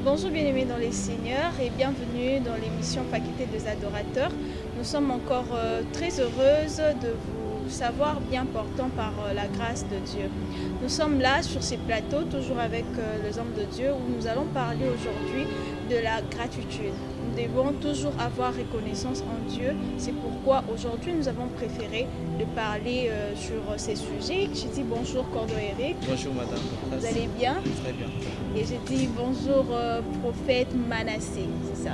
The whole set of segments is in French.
Bonjour bien-aimés dans les seigneurs et bienvenue dans l'émission Faculté des adorateurs. Nous sommes encore très heureuses de vous savoir bien portant par la grâce de Dieu. Nous sommes là sur ces plateaux, toujours avec les hommes de Dieu, où nous allons parler aujourd'hui de la gratitude. Nous devons toujours avoir reconnaissance en Dieu. C'est pourquoi aujourd'hui nous avons préféré de parler sur ces sujets. Je dis bonjour Cordo Eric. Bonjour madame. Vous allez bien? Très bien. Et je dis bonjour prophète Manassé, c'est ça.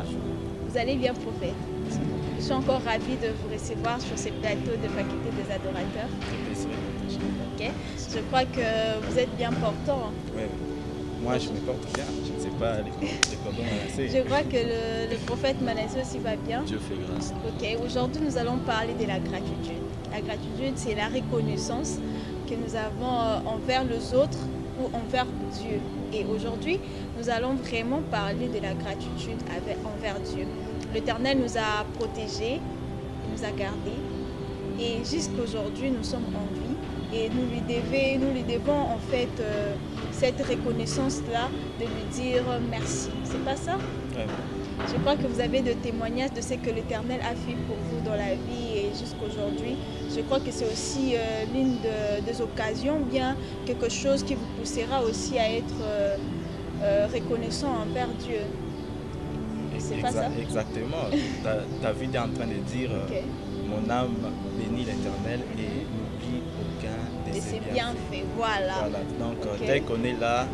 Vous allez bien prophète? Je suis encore ravie de vous recevoir sur ces plateaux de Faculté des adorateurs. Ok. Je crois que vous êtes bien portant. Oui. Moi je me porte bien. Je ne sais pas les cordons Manassé. Je crois que le prophète Manassé aussi va bien. Dieu fait grâce. Ok. Aujourd'hui nous allons parler de la gratitude. La gratitude, c'est la reconnaissance que nous avons envers les autres ou envers Dieu. Et aujourd'hui, nous allons vraiment parler de la gratitude envers Dieu. L'Éternel nous a protégés, nous a gardés. Et jusqu'aujourd'hui, nous sommes en vie. Et nous lui devons en fait cette reconnaissance-là de lui dire merci. C'est pas ça? Ouais. Je crois que vous avez des témoignages de ce que l'Éternel a fait pour vous dans la vie et jusqu'aujourd'hui. Je crois que c'est aussi l'une des occasions, bien quelque chose qui vous poussera aussi à être reconnaissant envers Dieu. C'est pas ça? Exactement. David est en train de dire Okay. Mon âme bénit l'Éternel et n'oublie aucun de ses bienfaits. Voilà. Donc Okay. dès qu'on est là,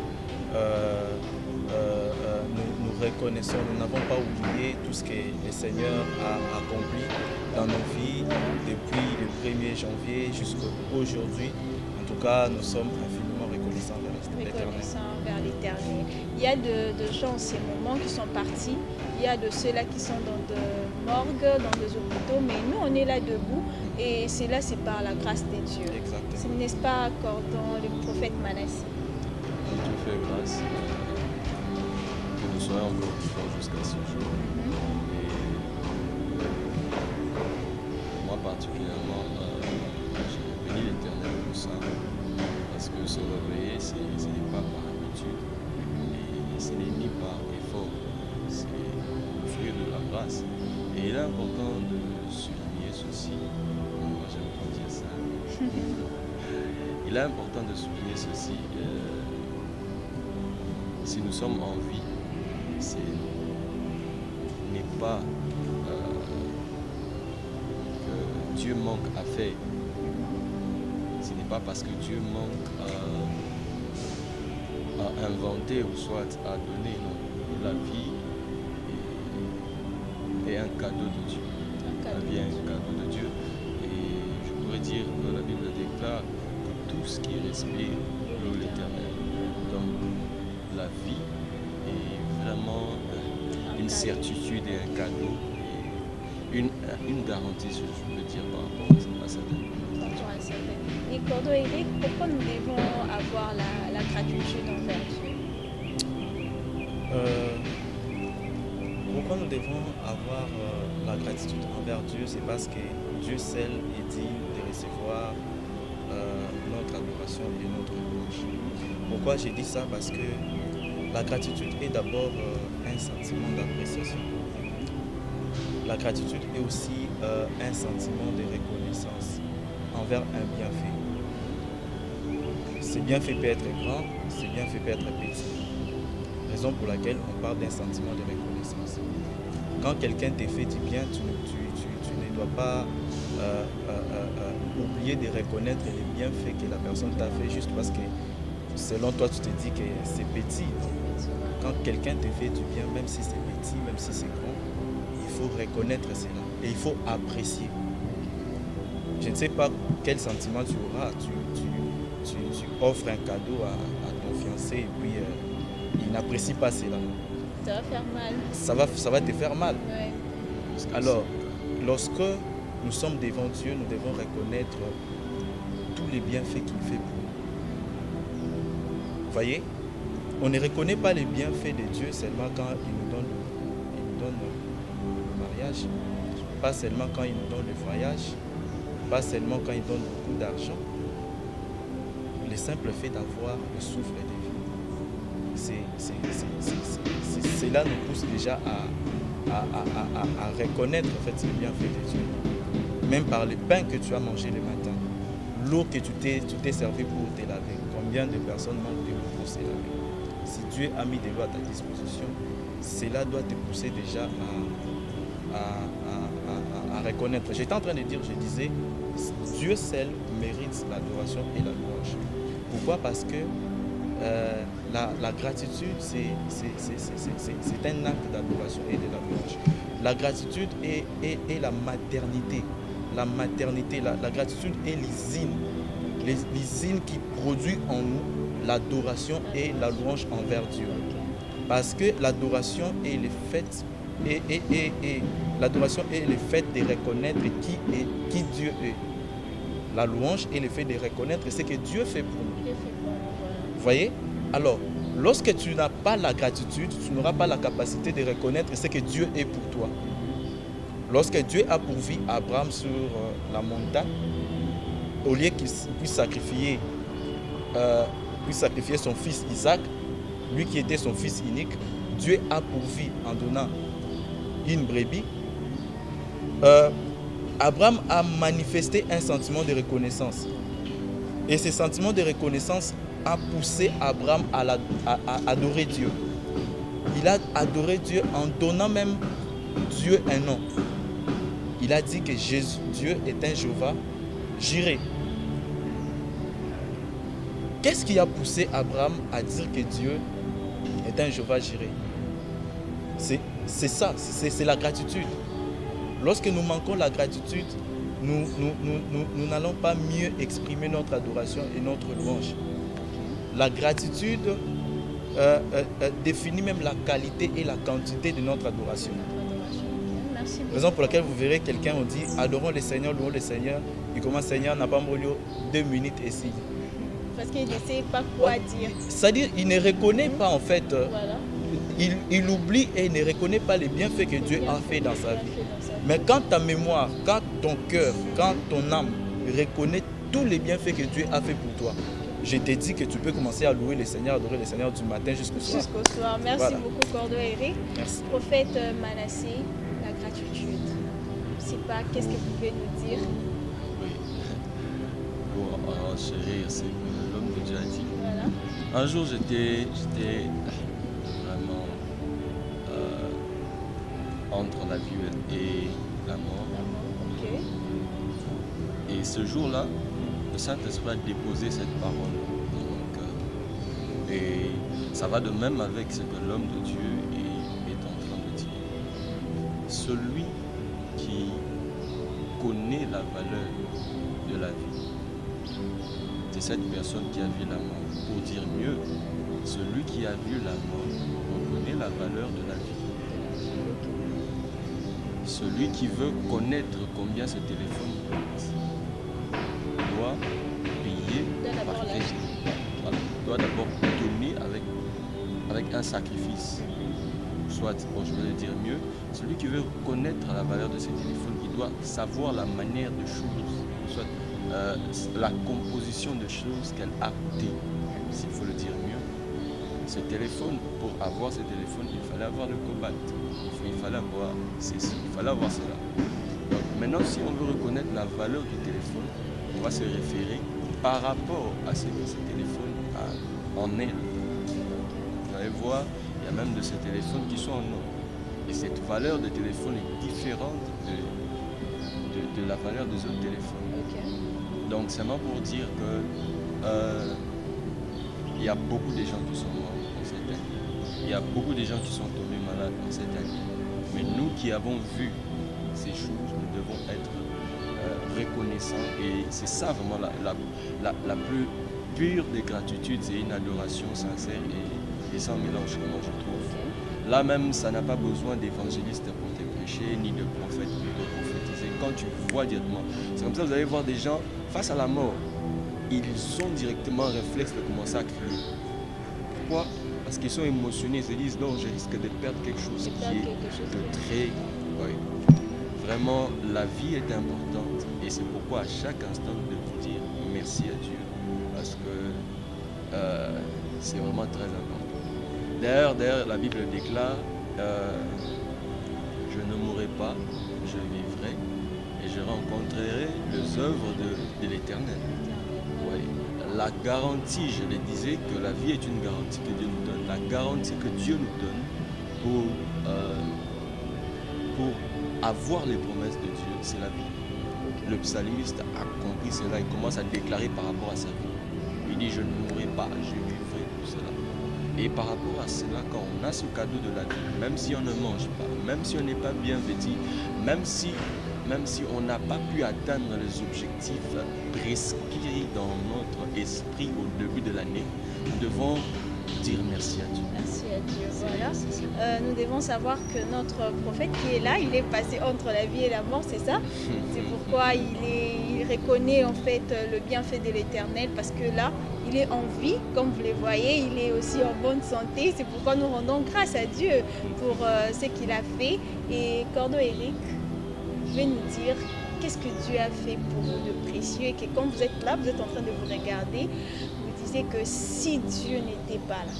nous reconnaissons, nous n'avons pas oublié tout ce que le Seigneur a accompli dans nos vies depuis le 1er janvier jusqu'à aujourd'hui. En tout cas, nous sommes infiniment reconnaissants vers l'Éternel. Il y a de gens en ces moments qui sont partis. Il y a de ceux-là qui sont dans des morgues, dans des hôpitaux. Mais nous, on est là debout. Et c'est par la grâce de Dieu. Exactement. N'est-ce pas, accordant le prophète Manassé? Dieu fait grâce que nous soyons encore vivants jusqu'à ce jour. Et moi particulièrement, je bénis l'Éternel pour ça, parce que se réveiller, ce n'est pas par habitude, et ce n'est ni par effort, c'est le fruit de la grâce. Et il est important de souligner ceci, moi j'aime pas dire ça, il est important de souligner ceci. Si nous sommes en vie, ce n'est pas que Dieu manque à faire. Ce n'est pas parce que Dieu manque à inventer ou soit à donner. Non. La vie est un cadeau de Dieu. La vie est un cadeau de Dieu. Et je pourrais dire que la Bible déclare que tout ce qui respire loue l'Éternel. Donc, la vie est vraiment une certitude et un cadeau et une garantie, je peux dire, par rapport à cette vie. Et Cordo Eric, pourquoi nous devons avoir la gratitude envers Dieu? Pourquoi nous devons avoir la gratitude envers Dieu? C'est parce que Dieu seul est digne de recevoir notre adoration et notre louange. Pourquoi j'ai dit ça? Parce que la gratitude est d'abord un sentiment d'appréciation. La gratitude est aussi un sentiment de reconnaissance envers un bienfait. Ce bienfait peut être grand, ce bienfait peut être petit. Raison pour laquelle on parle d'un sentiment de reconnaissance. Quand quelqu'un te fait du bien, tu ne dois pas oublier de reconnaître les bienfaits que la personne t'a fait juste parce que selon toi, tu te dis que c'est petit. Quand quelqu'un te fait du bien, même si c'est petit, même si c'est grand, il faut reconnaître cela et il faut apprécier. Je ne sais pas quel sentiment tu auras. Tu offres un cadeau à ton fiancé et puis il n'apprécie pas cela. Ça va faire mal. Ça va te faire mal. Ouais. Alors, lorsque nous sommes devant Dieu, nous devons reconnaître tous les bienfaits qu'il fait pour nous. Vous voyez, on ne reconnaît pas les bienfaits de Dieu seulement quand il nous donne le mariage, pas seulement quand il nous donne le voyage, pas seulement quand il donne beaucoup d'argent. Le simple fait d'avoir le souffle de vie. cela nous pousse déjà à reconnaître en fait les bienfaits de Dieu. Même par le pain que tu as mangé le matin, l'eau que tu t'es servi pour te laver. Combien de personnes manquent de l'eau pour se laver? Si Dieu a mis de l'eau à ta disposition, cela doit te pousser déjà à reconnaître. J'étais en train de dire, je disais, Dieu seul mérite l'adoration et la louange. Pourquoi? Parce que la gratitude, c'est un acte d'adoration et de la louange. La gratitude est la maternité. La maternité, la gratitude est l'usine qui produit en nous l'adoration et la louange envers Dieu. Parce que l'adoration est le fait l'adoration est le fait de reconnaître qui Dieu est. La louange est le fait de reconnaître ce que Dieu fait pour nous. Vous voyez? Alors, lorsque tu n'as pas la gratitude, tu n'auras pas la capacité de reconnaître ce que Dieu est pour toi. Lorsque Dieu a pourvu Abraham sur la montagne, au lieu qu'il puisse sacrifier son fils Isaac, lui qui était son fils unique, Dieu a pourvu en donnant une brebis. Abraham a manifesté un sentiment de reconnaissance. Et ce sentiment de reconnaissance a poussé Abraham à adorer Dieu. Il a adoré Dieu en donnant même Dieu un nom. Il a dit que Dieu est un Jéhovah Jireh. Qu'est-ce qui a poussé Abraham à dire que Dieu est un Jéhovah Jireh? C'est ça, c'est la gratitude. Lorsque nous manquons la gratitude, nous n'allons pas mieux exprimer notre adoration et notre louange. La gratitude définit même la qualité et la quantité de notre adoration. Raison pour laquelle vous verrez quelqu'un, on dit adorons le Seigneur, louons le Seigneur. Il commence Seigneur, n'a pas molio 2 minutes ici. Parce qu'il ne sait pas quoi dire. C'est-à-dire il ne reconnaît pas en fait. Voilà. Il oublie et il ne reconnaît pas les bienfaits que Dieu a fait dans sa vie. Mais quand ta mémoire, quand ton cœur, quand ton âme reconnaît tous les bienfaits que Dieu a fait pour toi, je te dis que tu peux commencer à louer le Seigneur, adorer le Seigneur du matin jusqu'au soir. Jusqu'au soir. Merci beaucoup, Cordo Eric. Merci. Prophète Manassé, la gratitude. Je ne sais pas, qu'est-ce que vous pouvez nous dire? Oui. Pour enchérir ce que l'homme de Dieu a dit. Voilà. Un jour, j'étais vraiment entre la vie et la mort. Okay. Et ce jour-là, le Saint-Esprit a déposé cette parole dans mon cœur. Et ça va de même avec ce que l'homme de Dieu est en train de dire. Celui qui connaît la valeur de la vie, c'est cette personne qui a vu la mort. Pour dire mieux, celui qui a vu la mort reconnaît la valeur de la vie. Celui qui veut connaître combien ce téléphone coûte doit payer par Christ. Doit d'abord donner avec un sacrifice. Soit, je vais le dire mieux, celui qui veut connaître la valeur de ce téléphone, il doit savoir la manière de choses, soit la composition de choses qu'elle a coûté, s'il faut le dire mieux. Ce téléphone, pour avoir ce téléphone, il fallait avoir le cobalt, il fallait avoir ceci, il fallait avoir cela. Donc maintenant, si on veut reconnaître la valeur du téléphone, on va se référer par rapport à ce que ce téléphone a en elle. Vous allez voir, il y a même de ces téléphones qui sont en or. Et cette valeur de téléphone est différente de la valeur des autres téléphones. Okay. Donc c'est vraiment pour dire que il y a beaucoup de gens qui sont morts dans cette année. Il y a beaucoup de gens qui sont tombés malades dans cette année. Mais nous qui avons vu ces choses, nous devons être reconnaissants. Et c'est ça vraiment la plus pure des gratitudes. C'est une adoration sincère et sans mélange, moi je trouve. Là même, ça n'a pas besoin d'évangélistes pour te prêcher, ni de prophètes pour te prophétiser. Quand tu vois directement, c'est comme ça, vous allez voir des gens face à la mort. Ils ont directement un réflexe de commencer à crier. Pourquoi? Parce qu'ils sont émotionnés, ils se disent non, je risque de perdre quelque chose qui est de très... Oui. Vraiment, la vie est importante et c'est pourquoi à chaque instant nous devons dire merci à Dieu parce que c'est vraiment très important. D'ailleurs, la Bible déclare je ne mourrai pas, je vivrai et je rencontrerai les œuvres de l'Éternel. Oui. La garantie, je le disais, que la vie est une garantie que Dieu nous donne. La garantie que Dieu nous donne pour avoir les promesses de Dieu, c'est la vie. Le psalmiste a compris cela, il commence à déclarer par rapport à sa vie. Il dit, je ne mourrai pas, je vivrai pour cela. Et par rapport à cela, quand on a ce cadeau de la vie, même si on ne mange pas, même si on n'est pas bien vêtu, même si on n'a pas pu atteindre les objectifs prescrits dans notre esprit au début de l'année, nous devons dire merci à Dieu. Merci à Dieu, voilà. Nous devons savoir que notre prophète qui est là, il est passé entre la vie et la mort, c'est ça. C'est pourquoi il reconnaît en fait le bienfait de l'Éternel, parce que là, il est en vie, comme vous le voyez, il est aussi en bonne santé. C'est pourquoi nous rendons grâce à Dieu pour ce qu'il a fait. Et Cordon Eric va nous dire qu'est-ce que Dieu a fait pour vous de précieux, et que quand vous êtes là, vous êtes en train de vous regarder, vous disiez que si Dieu n'était pas là,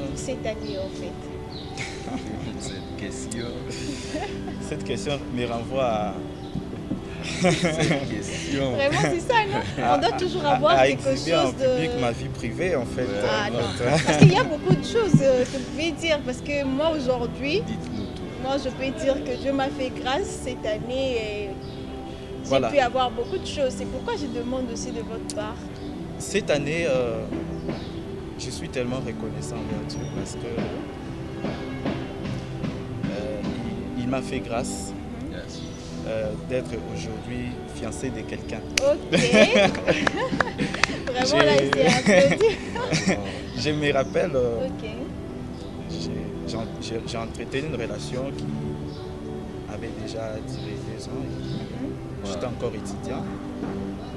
pour cette année en fait. Cette question me renvoie à... Cette question. Vraiment, c'est ça, non? On doit toujours avoir quelque chose en de... public ma vie privée, en fait. Ah non, parce qu'il y a beaucoup de choses que vous pouvez dire, parce que moi aujourd'hui, Dites-nous tout. moi je peux dire que Dieu m'a fait grâce cette année et j'ai Voilà. pu avoir beaucoup de choses. C'est pourquoi je demande aussi de votre part. Cette année, je suis tellement reconnaissant envers Dieu parce que il m'a fait grâce Yes. d'être aujourd'hui fiancé de quelqu'un. Ok. Vraiment là, il s'est applaudi. Je me rappelle, Ok. j'ai entretenu une relation qui avait déjà duré 2 ans. J'étais encore étudiant.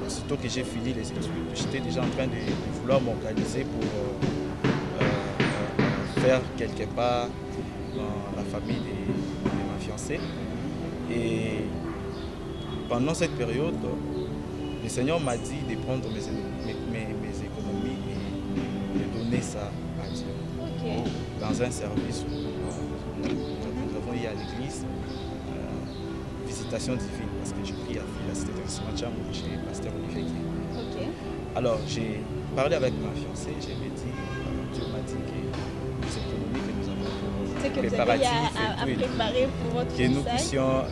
Aussitôt que j'ai fini les études, j'étais déjà en train de vouloir m'organiser pour faire quelque part dans la famille de ma fiancée. Et pendant cette période, le Seigneur m'a dit de prendre mes économies et de donner ça à Dieu Ok. dans un service où nous avons eu à l'église visitation divine parce que je prie à la cité de Smacham chez Pasteur Olivier. Ok. Alors j'ai parlé avec ma fiancée, je lui ai dit, Dieu m'a dit que les économies que nous avons C'est que vous avez préparatifs à et tout, préparer pour votre que nous fiançailles. puissions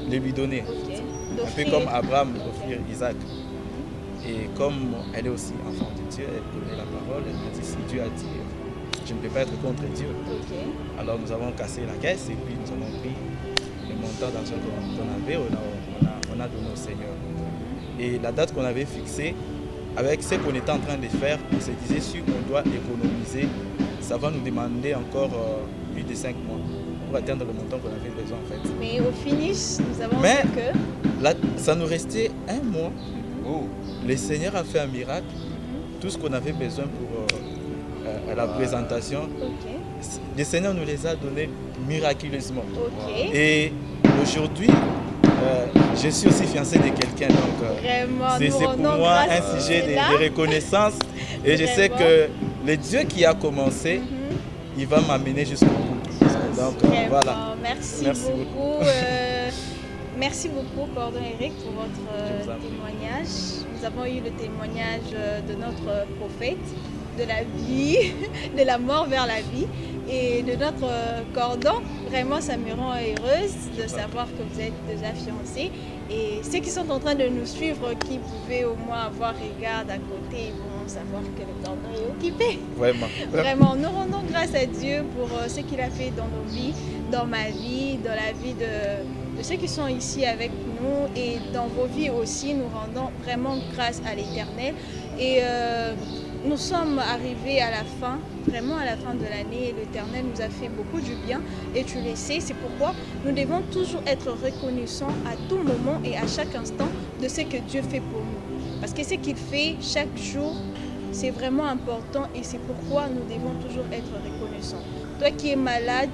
les lui donner. Ok. Un peu D'offrir. comme Abraham offrir Isaac. Et comme elle est aussi enfant de Dieu, elle connaît la parole, elle m'a dit si Dieu a dit, je ne peux pas être contre Dieu. Ok. Alors nous avons cassé la caisse et puis nous avons pris le montant d'argent qu'on avait, on a donné au Seigneur. Et la date qu'on avait fixée, avec ce qu'on était en train de faire, on se disait si on doit économiser, ça va nous demander encore plus de 5 mois pour atteindre le montant qu'on avait besoin en fait. Mais au finish, nous avons Mais- vu que... Là, ça nous restait 1 mois. Oh, Le Seigneur a fait un miracle. Tout ce qu'on avait besoin pour la présentation, Ok. le Seigneur nous les a donnés miraculeusement. Ok. Et aujourd'hui, je suis aussi fiancé de quelqu'un. Donc, Vraiment, c'est nous pour rendons moi grâce un sujet à de cela. reconnaissance. Et je sais Vraiment. que le Dieu qui a commencé, il va m'amener jusqu'au bout. Donc, Vraiment, voilà. merci Merci beaucoup. Merci beaucoup, Cordon Eric, pour votre Je vous en prie. témoignage. Nous avons eu le témoignage de notre prophète, de la vie, de la mort vers la vie, et de notre cordon. Vraiment, ça me rend heureuse de savoir que vous êtes déjà fiancés. Et ceux qui sont en train de nous suivre, qui pouvaient au moins avoir regard à côté, ils vont savoir que le cordon est occupé. Vraiment. Vraiment, nous rendons grâce à Dieu pour ce qu'il a fait dans nos vies, dans ma vie, dans la vie de ceux qui sont ici avec nous et dans vos vies aussi. Nous rendons vraiment grâce à l'Éternel. Et nous sommes arrivés à la fin, vraiment à la fin de l'année, et l'Éternel nous a fait beaucoup du bien. Et tu le sais, c'est pourquoi nous devons toujours être reconnaissants à tout moment et à chaque instant de ce que Dieu fait pour nous. Parce que ce qu'il fait chaque jour, c'est vraiment important et c'est pourquoi nous devons toujours être reconnaissants. Toi qui es malade,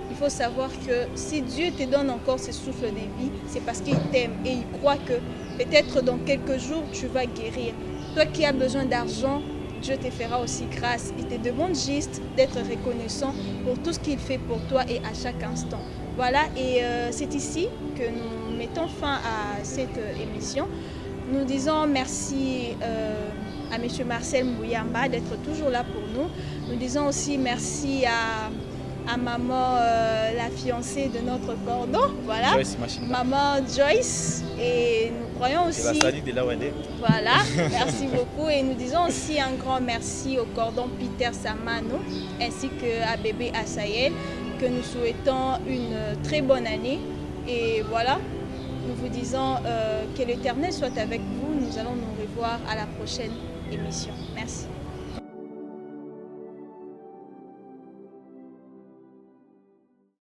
il faut savoir que si Dieu te donne encore ce souffle de vie, c'est parce qu'il t'aime et il croit que peut-être dans quelques jours, tu vas guérir. Toi qui as besoin d'argent, Dieu te fera aussi grâce. Il te demande juste d'être reconnaissant pour tout ce qu'il fait pour toi et à chaque instant. Voilà, et c'est ici que nous mettons fin à cette émission. Nous disons merci à M. Marcel Mouyamba d'être toujours là pour nous. Nous disons aussi merci à maman, la fiancée de notre cordon, voilà, Joyce Machinga. maman Joyce, et nous croyons aussi... Et la Sadi de la Wende. Voilà, merci beaucoup, et nous disons aussi un grand merci au cordon Peter Samano, ainsi qu'à bébé Assaël, que nous souhaitons une très bonne année, et voilà, nous vous disons que l'Éternel soit avec vous, nous allons nous revoir à la prochaine émission. Merci.